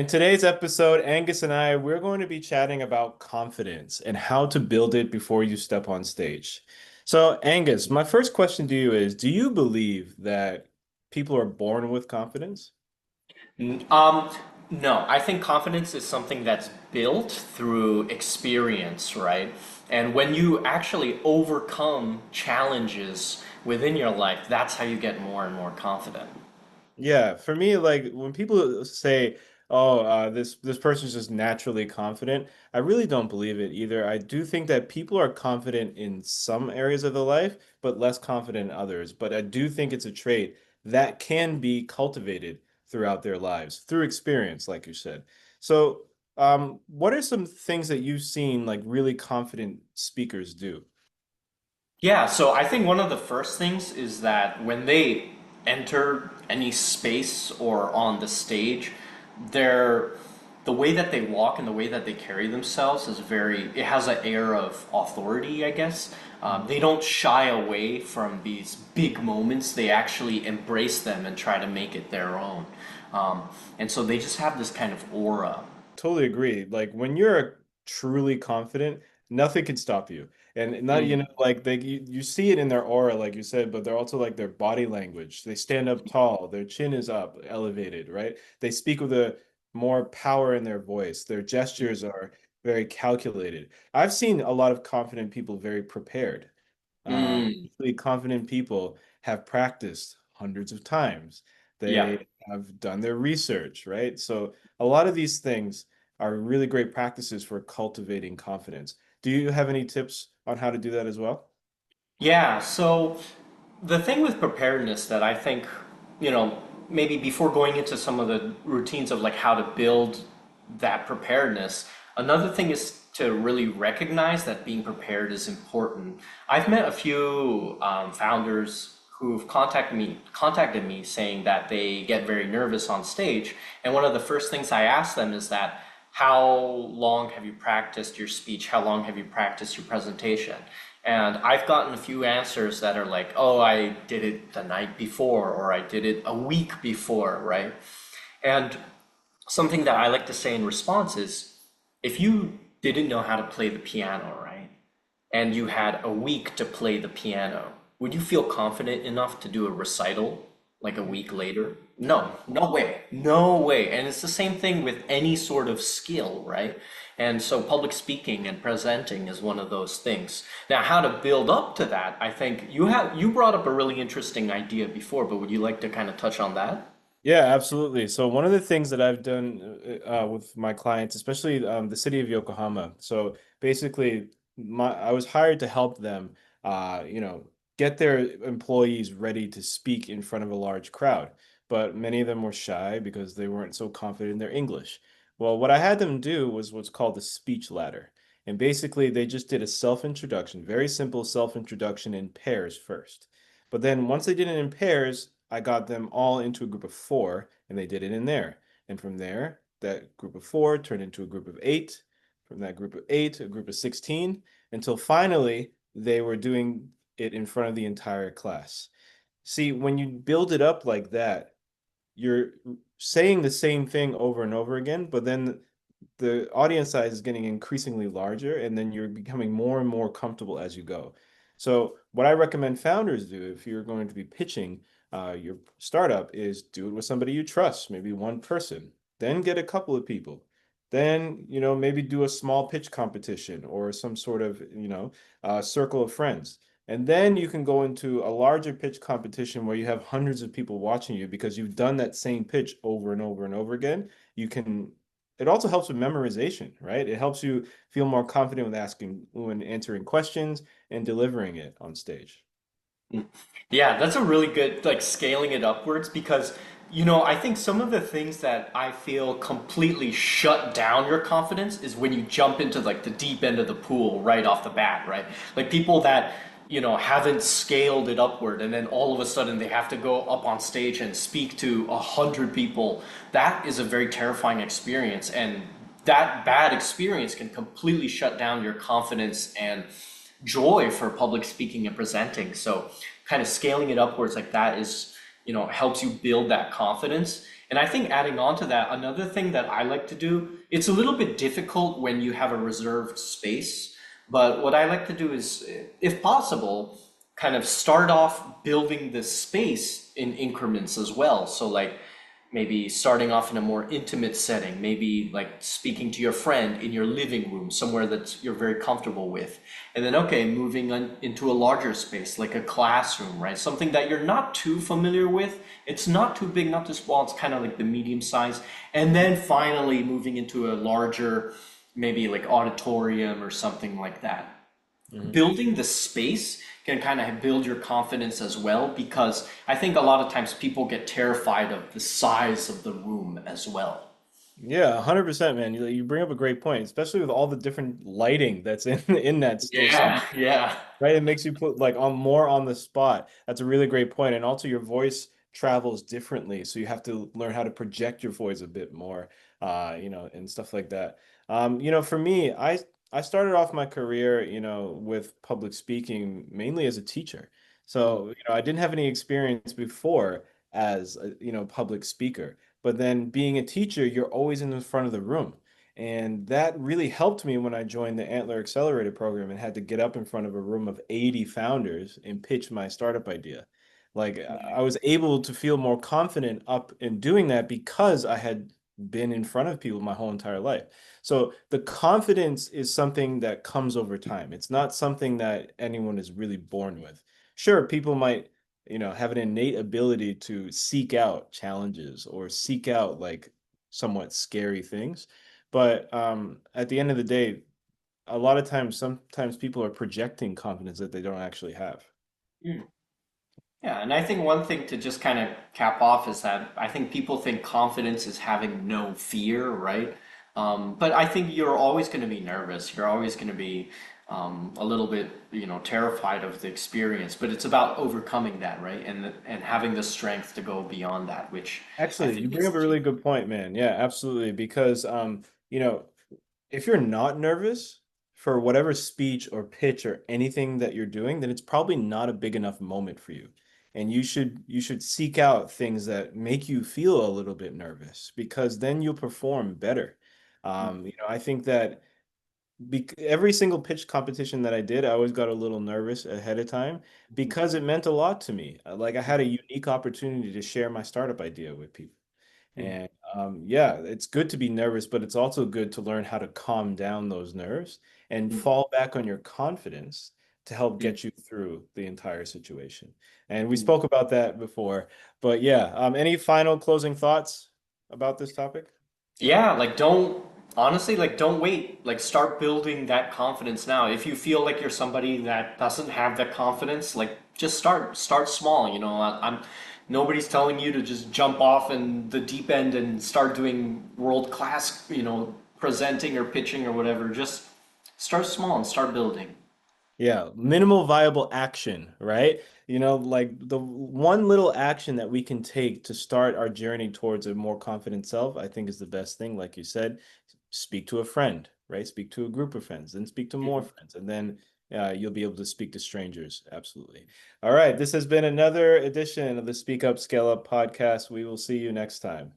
In today's episode, Angus and we're going to be chatting about confidence and how to build it before you step on stage. So, Angus, my first question to you is, do you believe that people are born with confidence? N- Um, no, I think confidence is something that's built through experience, right? And when you actually overcome challenges within your life, that's how you get more and more confident. Yeah, for me, like when people say, "Oh, this person's just naturally confident," I really don't believe it either. I do think that people are confident in some areas of their life, but less confident in others. But I do think it's a trait that can be cultivated throughout their lives through experience, like you said. So, what are some things that you've seen like really confident speakers do? Yeah, so I think one of the first things is that when they enter any space or on the stage, they're the way that they walk and the way that they carry themselves is it has an air of authority, I guess. They don't shy away from these big moments. They actually embrace them and try to make it their own. And so they just have this kind of aura. Totally agree. Like when you're truly confident, nothing can stop you. And not, like you see it in their aura, like you said, but they're also like their body language. They stand up tall, their chin is up, elevated, right? They speak with a more power in their voice. Their gestures are very calculated. I've seen a lot of confident people very prepared. Mm, Really confident people have practiced hundreds of times. yeah. They have done their research, right? So a lot of these things are really great practices for cultivating confidence. Do you have any tips on how to do that as well? Yeah, so the thing with preparedness that I think, maybe before going into some of the routines of like how to build that preparedness, another thing is to really recognize that being prepared is important. I've met a few founders who've contacted me saying that they get very nervous on stage, and one of the first things I ask them is that how long have you practiced your speech? How long have you practiced your presentation? And I've gotten a few answers that are like, oh, I did it the night before, or I did it a week before, right? And something that I like to say in response is, if you didn't know how to play the piano, right? And you had a week to play the piano, would you feel confident enough to do a recital like a week later? No, no way, no way. And it's the same thing with any sort of skill, right? And so public speaking and presenting is one of those things. Now, how to build up to that, I think you brought up a really interesting idea before, but would you like to kind of touch on that? Yeah, absolutely. So one of the things that I've done with my clients, especially the city of Yokohama. So basically, I was hired to help them, get their employees ready to speak in front of a large crowd. But many of them were shy because they weren't so confident in their English. Well, what I had them do was what's called the speech ladder. And basically, they just did a self-introduction, very simple self-introduction in pairs first. But then once they did it in pairs, I got them all into a group of four and they did it in there. And from there, that group of four turned into a group of eight. From that group of eight, a group of 16, until finally they were doing it in front of the entire class. See, when you build it up like that, you're saying the same thing over and over again, but then the audience size is getting increasingly larger, and then you're becoming more and more comfortable as you go. So, what I recommend founders do if you're going to be pitching your startup is do it with somebody you trust, maybe one person, then get a couple of people. Then, maybe do a small pitch competition or some sort of, circle of friends. And then you can go into a larger pitch competition where you have hundreds of people watching you because you've done that same pitch over and over and over again. You can It also helps with memorization, right? It helps you feel more confident when answering questions and delivering it on stage. Yeah, that's a really good like scaling it upwards because I think some of the things that I feel completely shut down your confidence is when you jump into like the deep end of the pool right off the bat, right? Like people that, haven't scaled it upward and then all of a sudden they have to go up on stage and speak to 100 people. That is a very terrifying experience, and that bad experience can completely shut down your confidence and joy for public speaking and presenting. So kind of scaling it upwards like that is helps you build that confidence. And I think adding on to that, another thing that I like to do, it's a little bit difficult when you have a reserved space, but what I like to do is, if possible, kind of start off building the space in increments as well. So like maybe starting off in a more intimate setting, maybe like speaking to your friend in your living room, somewhere that you're very comfortable with. And then, okay, moving on into a larger space, like a classroom, right? Something that you're not too familiar with. It's not too big, not too small. It's kind of like the medium size. And then finally moving into a larger, maybe like auditorium or something like that. Mhm. Building the space can kind of build your confidence as well, because I think a lot of times people get terrified of the size of the room as well. Yeah, 100%, man. You bring up a great point, especially with all the different lighting that's in in that those Yeah, yeah. right? It makes you put like on more on the spot. That's a really great point. And also your voice travels differently. So you have to learn how to project your voice a bit more, and stuff like that. For me, I started off my career, with public speaking mainly as a teacher. Mm, So, I didn't have any experience before as a, public speaker. But then being a teacher, you're always in the front of the room. And that really helped me when I joined the Antler Accelerator program and had to get up in front of a room of 80 founders and pitch my startup idea. Like I was able to feel more confident up in doing that because I had been in front of people my whole entire life. So the confidence is something that comes over time. It's not something that anyone is really born with. Sure, people might, have an innate ability to seek out challenges or seek out like somewhat scary things. But at the end of the day, a lot of times, sometimes people are projecting confidence that they don't actually have. mm. Yeah, and I think one thing to just kind of cap off is that I think people think confidence is having no fear, right? But I think you're always going to be nervous. You're always going to be a little bit, terrified of the experience. But it's about overcoming that, right? And having the strength to go beyond that, which I Actually, you think bring is up a the key. really good point, man. Yeah, absolutely. Because you know, if you're not nervous for whatever speech or pitch or anything that you're doing, then it's probably not a big enough moment for you. And you should seek out things that make you feel a little bit nervous because then you'll perform better. I think that every single pitch competition that I did, I always got a little nervous ahead of time because it meant a lot to me. Like I had a unique opportunity to share my startup idea with people. And yeah, it's good to be nervous, but it's also good to learn how to calm down those nerves and fall back on your confidence to help get you through the entire situation. And we spoke about that before, but yeah, any final closing thoughts about this topic? Yeah, like honestly, like don't wait. Like start building that confidence now. If you feel like you're somebody that doesn't have that confidence, like just start small, nobody's telling you to just jump off in the deep end and start doing world class, presenting or pitching or whatever. Just start small and start building. Yeah, minimal viable action, right? Like the one little action that we can take to start our journey towards a more confident self, I think is the best thing. Like you said, speak to a friend, right? Speak to a group of friends, then speak to more friends, and then you'll be able to speak to strangers. Absolutely. All right, this has been another edition of the Speak Up, Scale Up podcast. We will see you next time.